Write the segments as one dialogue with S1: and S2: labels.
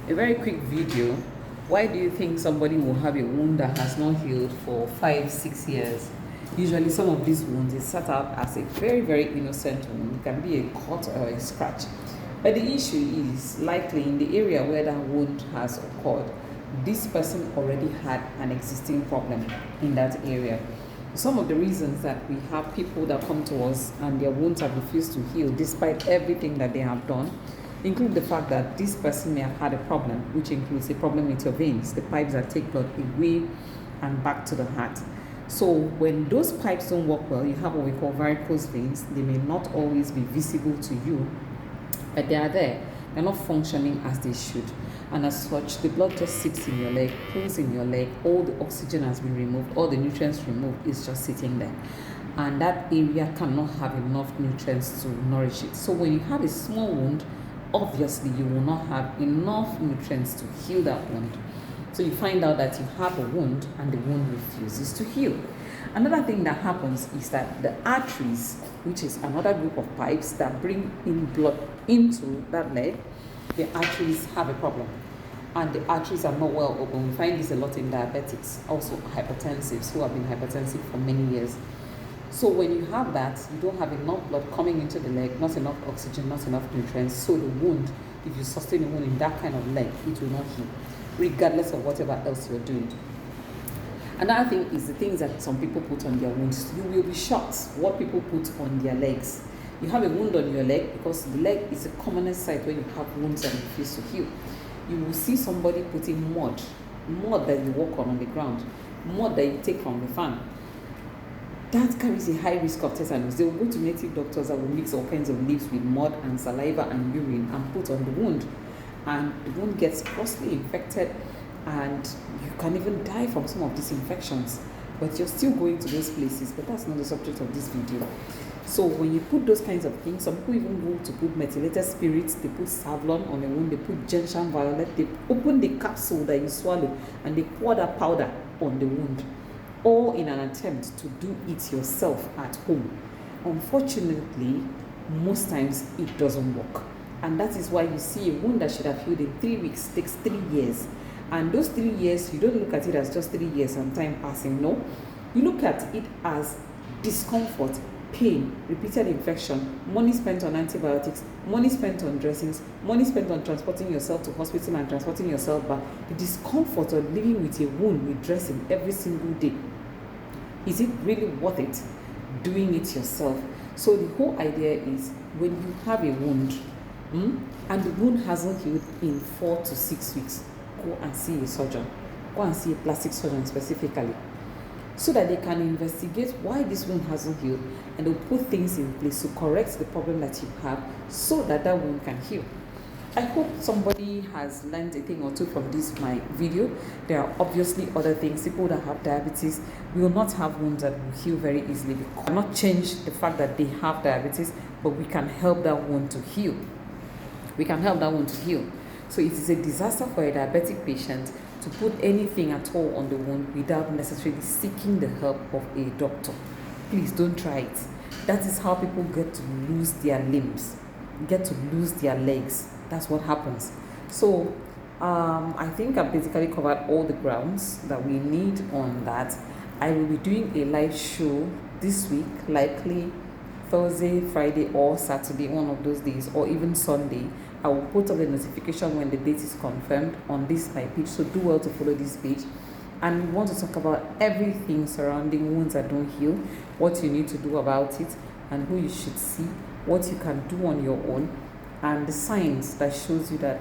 S1: A very quick video. Why do you think somebody will have a wound that has not healed for 5, 6 years? Usually, some of these wounds is start out as a very, very innocent wound. It can be a cut or a scratch. But the issue is likely in the area where that wound has occurred, this person already had an existing problem in that area. Some of the reasons that we have people that come to us and their wounds have refused to heal despite everything that they have done include the fact that this person may have had a problem, which includes a problem with your veins, the pipes that take blood away and back to the heart. So when those pipes don't work well, you have what we call varicose veins. They may not always be visible to you, but they are there. They're not functioning as they should. And as such, the blood just sits in your leg, pulls in your leg, all the oxygen has been removed, all the nutrients removed, is just sitting there. And that area cannot have enough nutrients to nourish it. So when you have a small wound, obviously you will not have enough nutrients to heal that wound. So you find out that you have a wound and the wound refuses to heal. Another thing that happens is that the arteries, which is another group of pipes that bring in blood into that leg, the arteries have a problem. And the arteries are not well open. We find this a lot in diabetics, also hypertensives who have been hypertensive for many years. So when you have that, you don't have enough blood coming into the leg, not enough oxygen, not enough nutrients. So the wound, if you sustain a wound in that kind of leg, it will not heal, regardless of whatever else you're doing. Another thing is the things that some people put on their wounds. You will be shocked what people put on their legs. You have a wound on your leg because the leg is the commonest site where you have wounds and refuse to heal. You will see somebody putting mud that you walk on the ground, mud that you take from the farm. That carries a high risk of tetanus. They will go to native doctors that will mix all kinds of leaves with mud and saliva and urine and put on the wound. And the wound gets grossly infected and you can even die from some of these infections. But you're still going to those places, but that's not the subject of this video. So when you put those kinds of things, some people even go to put methylated spirits, they put Savlon on the wound, they put gentian violet, they open the capsule that you swallow and they pour that powder on the wound, all in an attempt to do it yourself at home. Unfortunately, most times it doesn't work. And that is why you see a wound that should have healed in 3 weeks takes 3 years. And those 3 years, you don't look at it as just 3 years and time passing. No, you look at it as discomfort, pain, repeated infection, money spent on antibiotics, money spent on dressings, money spent on transporting yourself to hospital and transporting yourself back. The discomfort of living with a wound with dressing every single day. Is it really worth it doing it yourself? So the whole idea is when you have a wound and the wound hasn't healed in 4 to 6 weeks, go and see a surgeon. Go and see a plastic surgeon specifically, so that they can investigate why this wound hasn't healed and they'll put things in place to correct the problem that you have so that that wound can heal. I hope somebody has learned a thing or two from this my video. There are obviously other things. People that have diabetes will not have wounds that will heal very easily. We cannot change the fact that they have diabetes, but we can help that wound to heal. We can help that wound to heal. So it is a disaster for a diabetic patient to put anything at all on the wound without necessarily seeking the help of a doctor. Please don't try it. That is how people get to lose their limbs, get to lose their legs. That's what happens. So I think I've basically covered all the grounds that we need on that. I will be doing a live show this week, likely Thursday, Friday, or Saturday, one of those days, or even Sunday. I will put up the notification when the date is confirmed on this my page, so do well to follow this page. And we want to talk about everything surrounding wounds that don't heal, what you need to do about it, and who you should see, what you can do on your own, and the signs that shows you that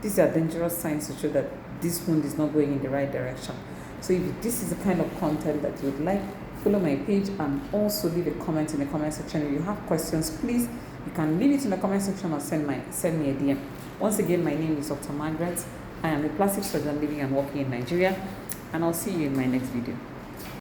S1: these are dangerous signs to show that this wound is not going in the right direction. So if this is the kind of content that you would like, follow my page and also leave a comment in the comment section. If you have questions, please, you can leave it in the comment section or send me a DM. Once again, my name is Dr. Margaret. I am a plastic surgeon living and working in Nigeria, and I'll see you in my next video.